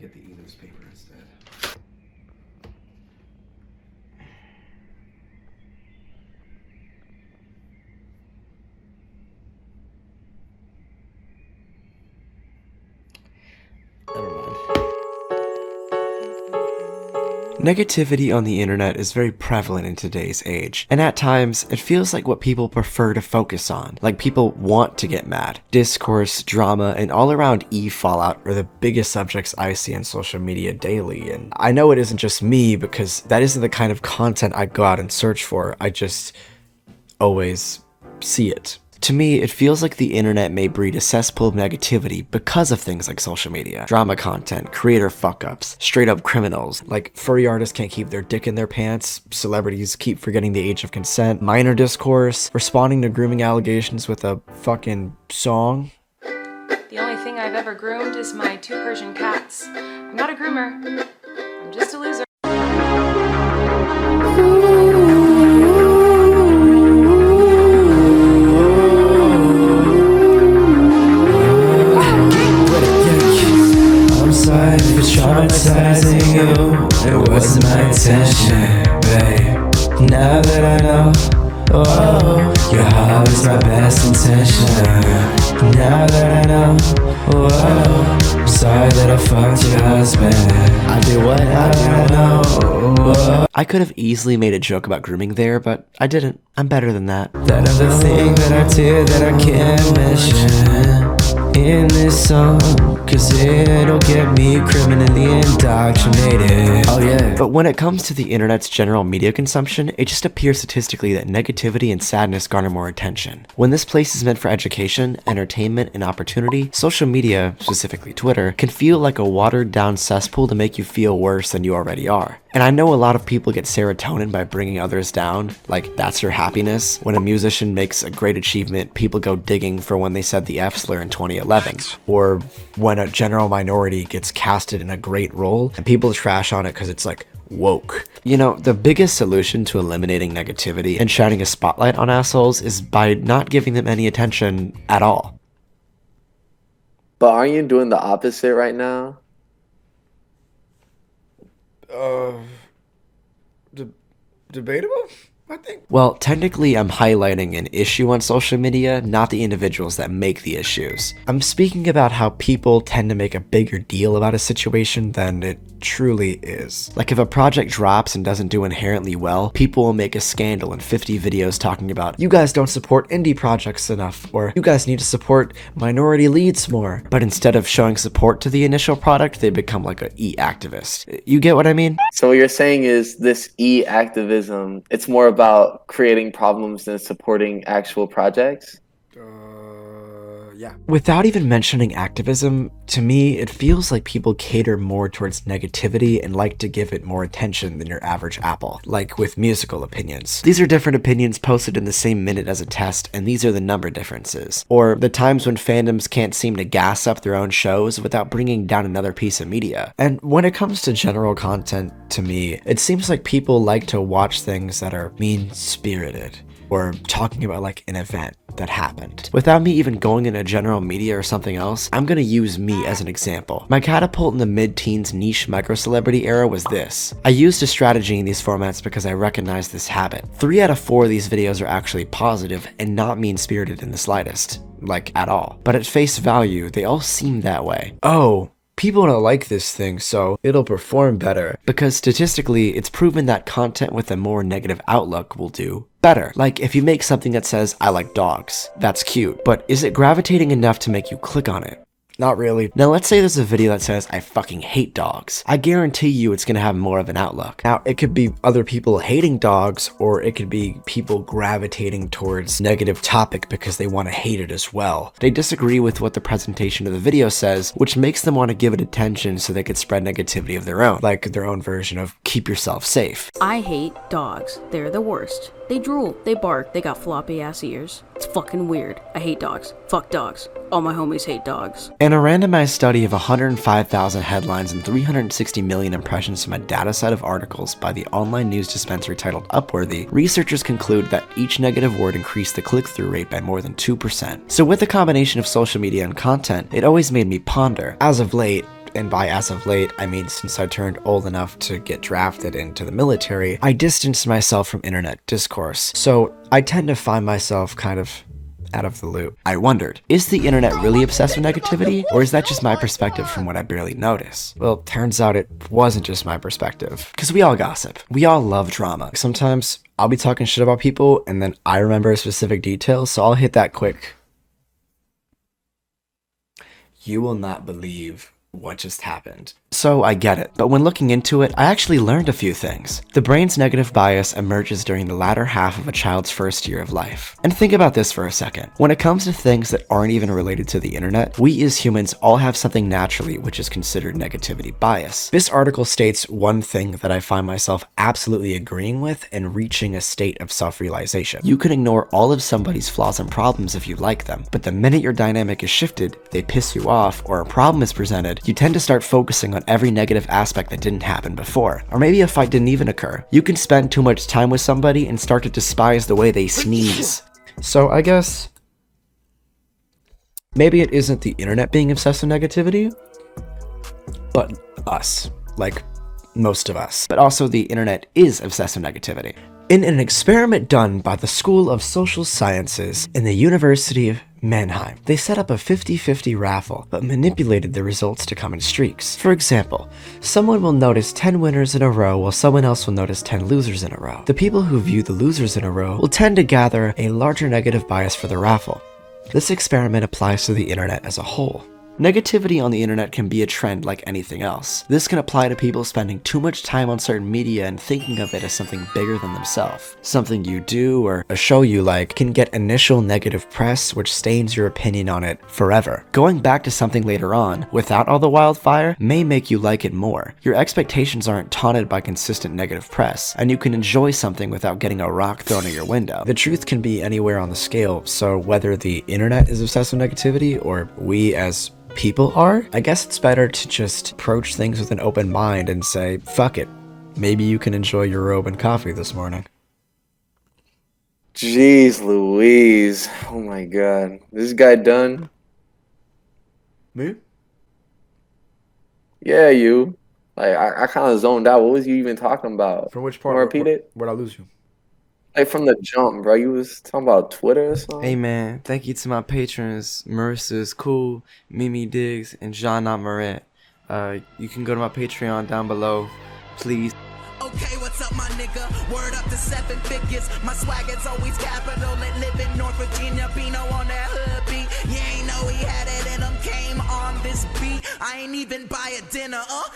get the e-newspaper instead. Never mind. Negativity on the internet is very prevalent in today's age, and at times, it feels like what people prefer to focus on. Like people want to get mad. Discourse, drama, and all-around e-fallout are the biggest subjects I see on social media daily, and I know it isn't just me because that isn't the kind of content I go out and search for. I just always see it. To me, it feels like the internet may breed a cesspool of negativity because of things like social media, drama content, creator fuck-ups, straight-up criminals, like furry artists can't keep their dick in their pants, celebrities keep forgetting the age of consent, minor discourse, responding to grooming allegations with a fucking song. The only thing I've ever groomed is my 2 Persian cats. I'm not a groomer, I'm just a loser. Traumatizing you, it wasn't my intention, babe. Now that I know, oh, your heart is my best intention. Now that I know, oh, I'm sorry that I fucked your husband. I did what I didn't know. Oh. I could have easily made a joke about grooming there, but I didn't. I'm better than that. That other thing that I did that I can't mention in this song, cause it'll get me criminally indoctrinated. Oh yeah. But when it comes to the internet's general media consumption, it just appears statistically that negativity and sadness garner more attention. When this place is meant for education, entertainment, and opportunity, social media, specifically Twitter, can feel like a watered down cesspool to make you feel worse than you already are. And I know a lot of people get serotonin by bringing others down, like that's your happiness. When a musician makes a great achievement, people go digging for when they said the F slur in 2011. Or when a general minority gets casted in a great role, and people trash on it because it's like woke. You know, the biggest solution to eliminating negativity and shining a spotlight on assholes is by not giving them any attention at all. But aren't you doing the opposite right now? Debatable? I think. Well, technically I'm highlighting an issue on social media, not the individuals that make the issues. I'm speaking about how people tend to make a bigger deal about a situation than it truly is. Like if a project drops and doesn't do inherently well, people will make a scandal and 50 videos talking about, you guys don't support indie projects enough, or you guys need to support minority leads more. But instead of showing support to the initial product, they become like an e-activist. You get what I mean? So what you're saying is this e-activism, it's more about creating problems than supporting actual projects? Yeah. Without even mentioning activism, to me, it feels like people cater more towards negativity and like to give it more attention than your average Apple, like with musical opinions. These are different opinions posted in the same minute as a test, and these are the number differences. Or the times when fandoms can't seem to gas up their own shows without bringing down another piece of media. And when it comes to general content, to me, it seems like people like to watch things that are mean-spirited, or talking about like an event that happened. Without me even going into general media or something else, I'm gonna use me as an example. My catapult in the mid-teens niche micro-celebrity era was this. I used a strategy in these formats because I recognized this habit. 3 out of 4 of these videos are actually positive and not mean-spirited in the slightest. Like, at all. But at face value, they all seem that way. Oh, people don't like this thing, so it'll perform better. Because statistically, it's proven that content with a more negative outlook will do better. Like, if you make something that says, I like dogs, that's cute, but is it gravitating enough to make you click on it? Not really. Now let's say there's a video that says, I fucking hate dogs. I guarantee you it's gonna have more of an outlook. Now, it could be other people hating dogs, or it could be people gravitating towards negative topic because they wanna hate it as well. They disagree with what the presentation of the video says, which makes them wanna give it attention so they could spread negativity of their own, like their own version of keep yourself safe. I hate dogs. They're the worst. They drool, they bark, they got floppy ass ears. It's fucking weird. I hate dogs. Fuck dogs. All my homies hate dogs. In a randomized study of 105,000 headlines and 360 million impressions from a dataset of articles by the online news dispenser titled Upworthy, researchers conclude that each negative word increased the click-through rate by more than 2%. So with the combination of social media and content, it always made me ponder. As of late, and by as of late, I mean since I turned old enough to get drafted into the military, I distanced myself from internet discourse. So I tend to find myself kind of out of the loop. I wondered, is the internet really obsessed with negativity, or is that just my perspective from what I barely notice? Well, turns out it wasn't just my perspective, because we all gossip. We all love drama. Sometimes I'll be talking shit about people, and then I remember a specific detail, so I'll hit that quick. You will not believe what just happened. So I get it, but when looking into it, I actually learned a few things. The brain's negative bias emerges during the latter half of a child's first year of life. And think about this for a second. When it comes to things that aren't even related to the internet, we as humans all have something naturally which is considered negativity bias. This article states one thing that I find myself absolutely agreeing with and reaching a state of self-realization. You can ignore all of somebody's flaws and problems if you like them, but the minute your dynamic is shifted, they piss you off, or a problem is presented, you tend to start focusing on every negative aspect that didn't happen before. Or maybe a fight didn't even occur. You can spend too much time with somebody and start to despise the way they sneeze. So I guess maybe it isn't the internet being obsessed with negativity, but us. Like most of us. But also the internet is obsessed with negativity. In an experiment done by the School of Social Sciences in the University of Mannheim, they set up a 50-50 raffle, but manipulated the results to come in streaks. For example, someone will notice 10 winners in a row while someone else will notice 10 losers in a row. The people who view the losers in a row will tend to gather a larger negative bias for the raffle. This experiment applies to the internet as a whole. Negativity on the internet can be a trend like anything else. This can apply to people spending too much time on certain media and thinking of it as something bigger than themselves. Something you do or a show you like can get initial negative press which stains your opinion on it forever. Going back to something later on, without all the wildfire, may make you like it more. Your expectations aren't taunted by consistent negative press, and you can enjoy something without getting a rock thrown at your window. The truth can be anywhere on the scale, so whether the internet is obsessed with negativity or we as people are, I guess it's better to just approach things with an open mind and say, fuck it. Maybe you can enjoy your robe and coffee this morning. Jeez Louise. Oh my god. This guy done? Me? Yeah, you. Like, I kind of zoned out. What was you even talking about? From which You part? wanna repeat it? Where'd I lose you? Like, from the jump, bro. You was talking about Twitter or something? Hey man, thank you to my patrons, Marissa's Cool, Mimi Diggs, and Jean Maret. You can go to my Patreon down below, please. Okay, what's up, my nigga? Word up to 7 figures. My swag is always capital and live in North Virginia. Pino on that hood beat. You ain't know he had it in him. Came on this beat. I ain't even buy a dinner,